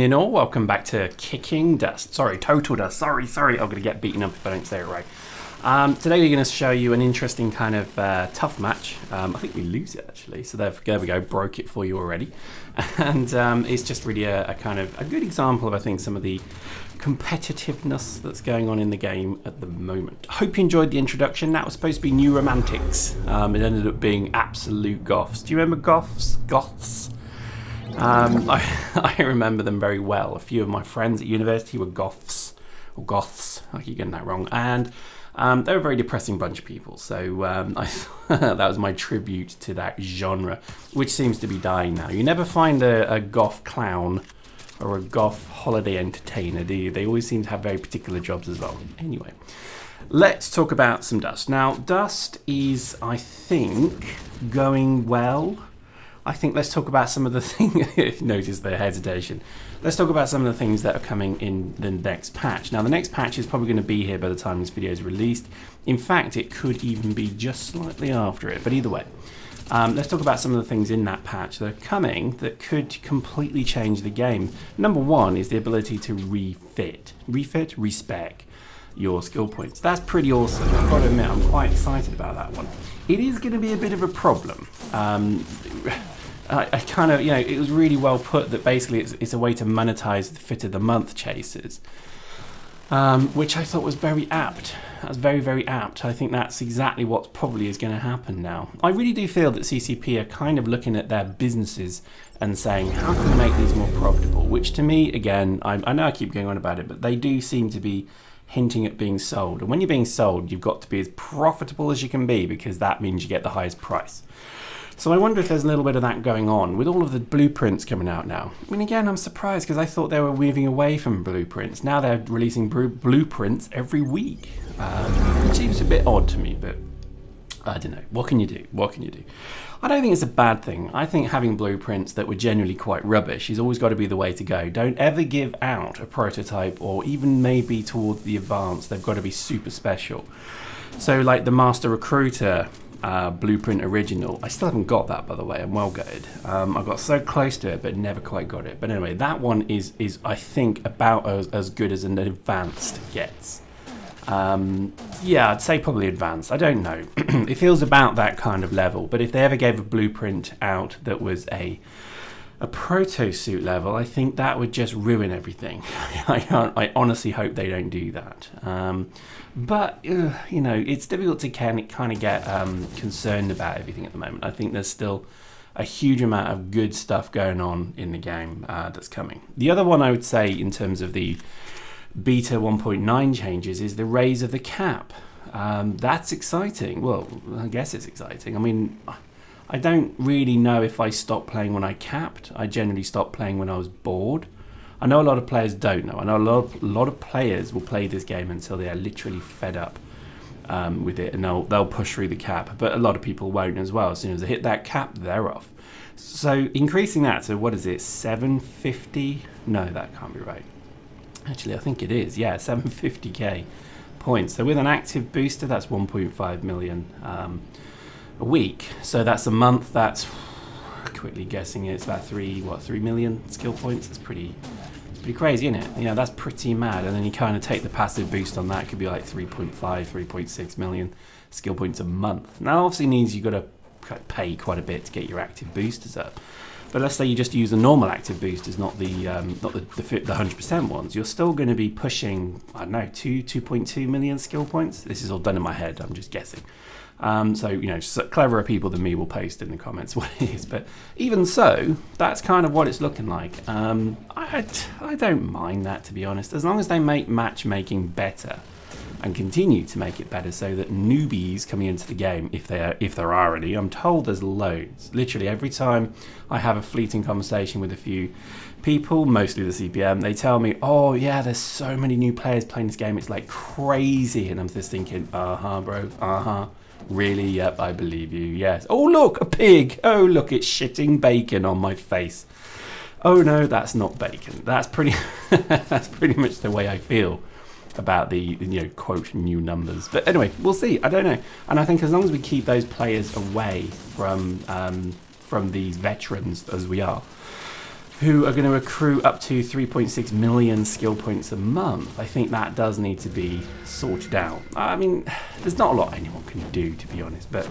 evening all, welcome back to Kicking Dust, sorry, Total Dust, sorry, I'm going to get beaten up if I don't say it right. Today we're going to show you an interesting kind of tough match. I think we lose it actually, so there we go, broke it for you already. And it's just really a kind of a good example of, I think, some of the competitiveness that's going on in the game at the moment. Hope you enjoyed the introduction. That was supposed to be New Romantics. It ended up being absolute goths. Do you remember goths? Goths? I remember them very well. A few of my friends at university were goths, or goths, I keep getting that wrong, and they were a very depressing bunch of people, so that was my tribute to that genre, which seems to be dying now. You never find a goth clown or a goth holiday entertainer, do you? They always seem to have very particular jobs as well. Anyway, let's talk about some Dust. Now, Dust is, I think, going well. I think let's talk about some of the things, notice the hesitation. Let's talk about some of the things that are coming in the next patch. Now the next patch is probably going to be here by the time this video is released. In fact, it could even be just slightly after it, but either way. Let's talk about some of the things in that patch that are coming that could completely change the game. Number one is the ability to respec your skill points. That's pretty awesome. I've got to admit, I'm quite excited about that one. It is going to be a bit of a problem. I kind of, you know, it was really well put that basically it's a way to monetize the fit of the month chases, which I thought was very apt. That's very, very apt. I think that's exactly what probably is going to happen now. I really do feel that CCP are kind of looking at their businesses and saying, how can we make these more profitable? Which to me, again, I know I keep going on about it, but they do seem to be hinting at being sold. And when you're being sold, you've got to be as profitable as you can be, because that means you get the highest price. So I wonder if there's a little bit of that going on with all of the blueprints coming out now. I mean, again, I'm surprised because I thought they were moving away from blueprints. Now they're releasing blueprints every week, which seems a bit odd to me, but I don't know. What can you do? What can you do? I don't think it's a bad thing. I think having blueprints that were generally quite rubbish has always got to be the way to go. Don't ever give out a prototype, or even maybe towards the advanced. They've got to be super special. So like the Master Recruiter blueprint original, I still haven't got that, by the way. I'm well gutted. I got so close to it but never quite got it. But anyway, that one is I think about as good as an advanced gets. Yeah, I'd say probably advanced. I don't know. It feels about that kind of level. But if they ever gave a blueprint out that was a proto suit level, I think that would just ruin everything. I honestly hope they don't do that. But you know, it's difficult to kind of get concerned about everything at the moment. I think there's still a huge amount of good stuff going on in the game that's coming. The other one I would say in terms of the beta 1.9 changes is the raise of the cap. That's exciting. Well, I guess it's exciting. I mean, I don't really know if I stopped playing when I capped. I generally stopped playing when I was bored. I know a lot of players don't know. I know a lot of players will play this game until they are literally fed up with it, and they'll push through the cap. But a lot of people won't as well. As soon as they hit that cap, they're off. So increasing that to, what is it, 750? No, that can't be right. Actually, I think it is. Yeah, 750k points. So with an active booster, that's 1.5 million a week. So that's a month. That's, quickly guessing, it's about 3 million skill points. It's pretty crazy, isn't it? You know, that's pretty mad. And then you kind of take the passive boost on that, it could be like 3.5, 3.6 million skill points a month. Now, obviously means you've got to pay quite a bit to get your active boosters up. But let's say you just use the normal active boosters, not the 100% ones. You're still going to be pushing, I don't know, 2.2 million skill points. This is all done in my head. I'm just guessing. So, you know, cleverer people than me will post in the comments what it is. But even so, that's kind of what it's looking like. I don't mind that, to be honest, as long as they make matchmaking better and continue to make it better, so that newbies coming into the game, if there are any, I'm told there's loads. Literally every time I have a fleeting conversation with a few people, mostly the CPM, they tell me, oh yeah, there's so many new players playing this game, it's like crazy. And I'm just thinking, bro, really? Yep, I believe you, yes. Oh look, a pig. Oh look, it's shitting bacon on my face. Oh no, that's not bacon. That's pretty that's pretty much the way I feel about the, you know, quote, new numbers. But anyway, we'll see. I don't know. And I think as long as we keep those players away from these veterans as we are, who are going to accrue up to 3.6 million skill points a month. I think that does need to be sorted out. I mean, there's not a lot anyone can do, to be honest, but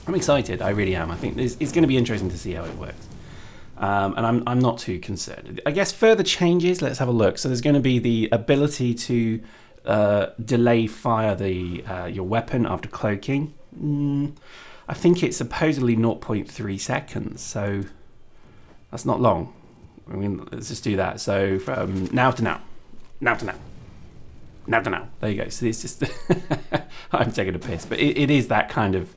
I'm excited. I really am. I think it's going to be interesting to see how it works. And I'm not too concerned. I guess further changes, let's have a look. So there's going to be the ability to delay fire your weapon after cloaking. I think it's supposedly 0.3 seconds, so that's not long. I mean, let's just do that. So from now to now, now to now, now to now. There you go. So it's just I'm taking a piss, but it is that kind of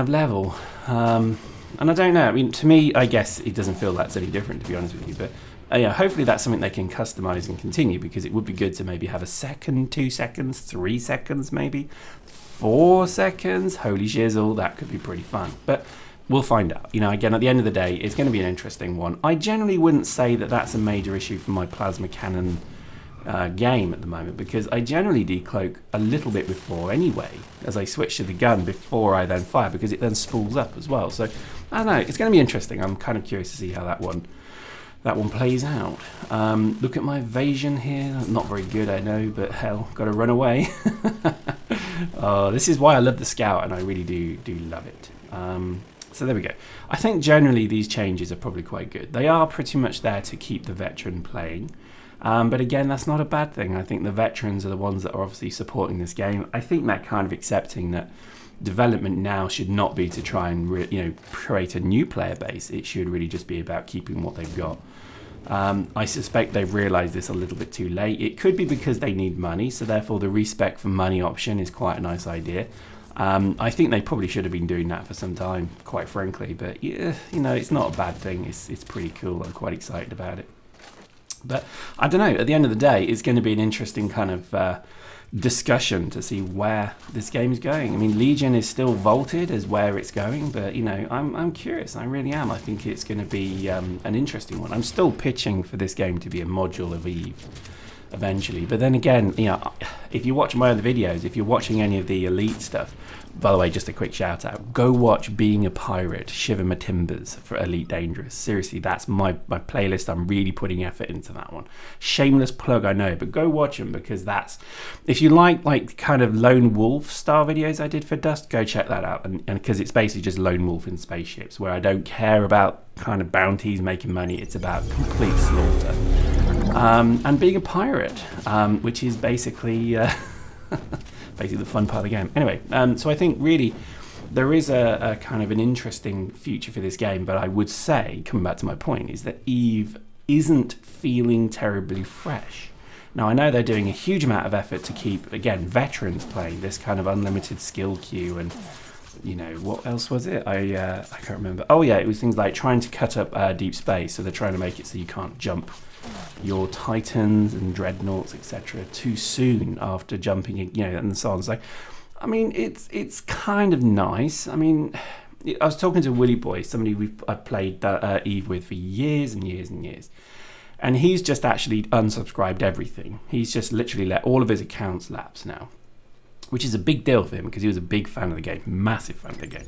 level. And I don't know. I mean, to me, I guess it doesn't feel that's any different, to be honest with you. But yeah, hopefully that's something they can customize and continue, because it would be good to maybe have a second, 2 seconds, 3 seconds, maybe 4 seconds. Holy shizzle, that could be pretty fun. But we'll find out. You know, again, at the end of the day, it's going to be an interesting one. I generally wouldn't say that that's a major issue for my plasma cannon game at the moment, because I generally decloak a little bit before anyway, as I switch to the gun before I then fire, because it then spools up as well. So I don't know, it's going to be interesting. I'm kind of curious to see how that one plays out. Look at my evasion here. Not very good, I know, but hell, got to run away. Oh, this is why I love the Scout, and I really do love it. So there we go. I think generally these changes are probably quite good. They are pretty much there to keep the veteran playing. But again, that's not a bad thing. I think the veterans are the ones that are obviously supporting this game. I think they're kind of accepting that development now should not be to try and create a new player base. It should really just be about keeping what they've got. I suspect they've realised this a little bit too late. It could be because they need money, so therefore the respec for money option is quite a nice idea. I think they probably should have been doing that for some time, quite frankly. But yeah, you know, it's not a bad thing. It's pretty cool. I'm quite excited about it. But I don't know, at the end of the day, it's going to be an interesting kind of discussion to see where this game is going. I mean, Legion is still vaulted as where it's going, but, you know, I'm curious. I really am. I think it's going to be an interesting one. I'm still pitching for this game to be a module of Eve eventually. But then again, you know, if you watch my other videos, if you're watching any of the Elite stuff, by the way, just a quick shout out, go watch Being a Pirate, Shiver My Timbers for Elite Dangerous. Seriously, that's my playlist. I'm really putting effort into that one. Shameless plug, I know, but go watch them, because that's, if you like kind of lone wolf style videos I did for Dust, go check that out. And because it's basically just lone wolf in spaceships, where I don't care about kind of bounties making money. It's about complete slaughter. And being a pirate, which is basically basically the fun part of the game. Anyway, so I think really there is a kind of an interesting future for this game, but I would say, coming back to my point, is that Eve isn't feeling terribly fresh. Now, I know they're doing a huge amount of effort to keep, again, veterans playing this kind of unlimited skill queue, and, you know, what else was it? I can't remember. Oh yeah, it was things like trying to cut up deep space, so they're trying to make it so you can't jump your Titans and Dreadnoughts, etc., too soon after jumping, you know, and so on. So, I mean, it's kind of nice. I mean, I was talking to Willy Boy, somebody I've played Eve with for years and years and years, and he's just actually unsubscribed everything. He's just literally let all of his accounts lapse now, which is a big deal for him, because he was a big fan of the game, massive fan of the game.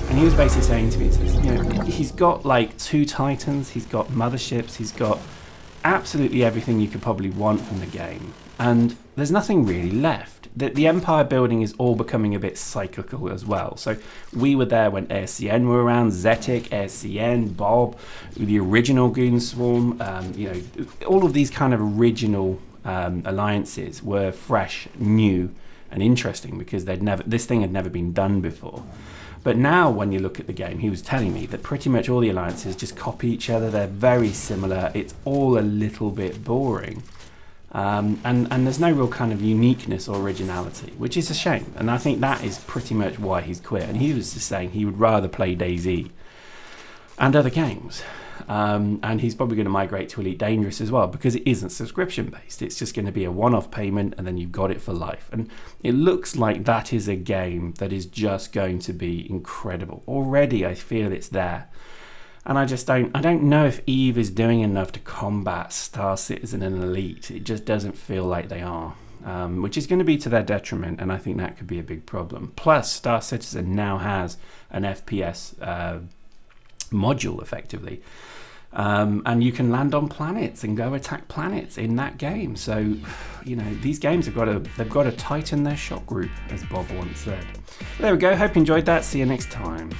And he was basically saying to me, he says, you know, he's got like 2 Titans, he's got motherships, he's got absolutely everything you could probably want from the game, and there's nothing really left. The empire building is all becoming a bit cyclical as well. So we were there when ASCN were around, Zetic, ASCN, Bob, the original Goon Swarm, you know, all of these kind of original alliances were fresh, new, and interesting, because this thing had never been done before. But now when you look at the game, he was telling me that pretty much all the alliances just copy each other. They're very similar. It's all a little bit boring. And there's no real kind of uniqueness or originality, which is a shame. And I think that is pretty much why he's quit. And he was just saying he would rather play DayZ and other games. And he's probably going to migrate to Elite Dangerous as well, because it isn't subscription based. It's just going to be a one-off payment, and then you've got it for life. And it looks like that is a game that is just going to be incredible. Already I feel it's there. And I don't know if Eve is doing enough to combat Star Citizen and Elite. It just doesn't feel like they are, which is going to be to their detriment, and I think that could be a big problem. Plus, Star Citizen now has an FPS module, effectively. And you can land on planets and go attack planets in that game. So, you know, these games they've got to tighten their shot group, as Bob once said. There we go. Hope you enjoyed that. See you next time.